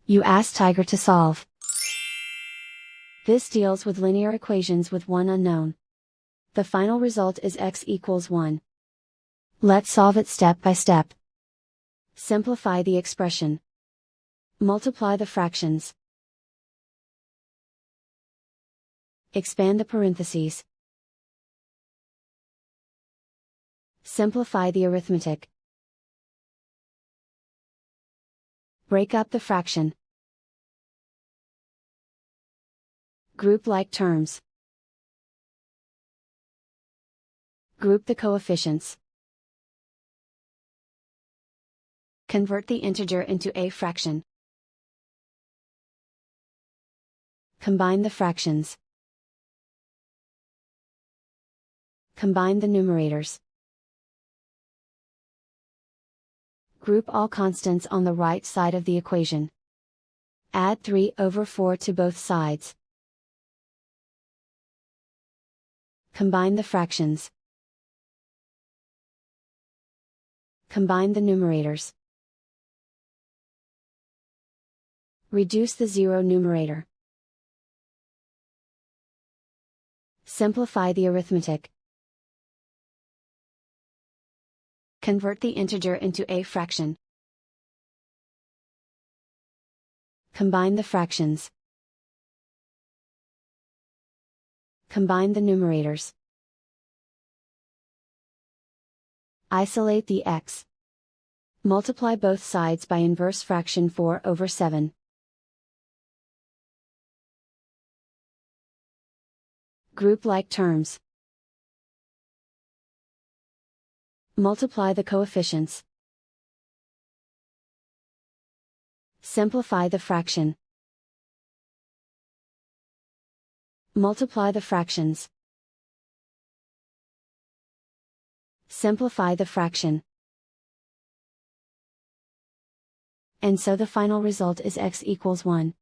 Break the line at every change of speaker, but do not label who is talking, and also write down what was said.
You ask Tiger to solve. This deals with linear equations with one unknown. The final result is x equals 1. Let's solve it step by step. Simplify the expression. Multiply the fractions. Expand the parentheses. Simplify the arithmetic. Break up the fraction. Group like terms. Group the coefficients. Convert the integer into a fraction. Combine the fractions. Combine the numerators. Group all constants on the right side of the equation. Add 3/4 to both sides. Combine the fractions. Combine the numerators. Reduce the zero numerator. Simplify the arithmetic. Convert the integer into a fraction. Combine the fractions. Combine the numerators. Isolate the x. Multiply both sides by inverse fraction 4/7. Group like terms. Multiply the coefficients. Simplify the fraction. Multiply the fractions. Simplify the fraction. And so the final result is x equals 1.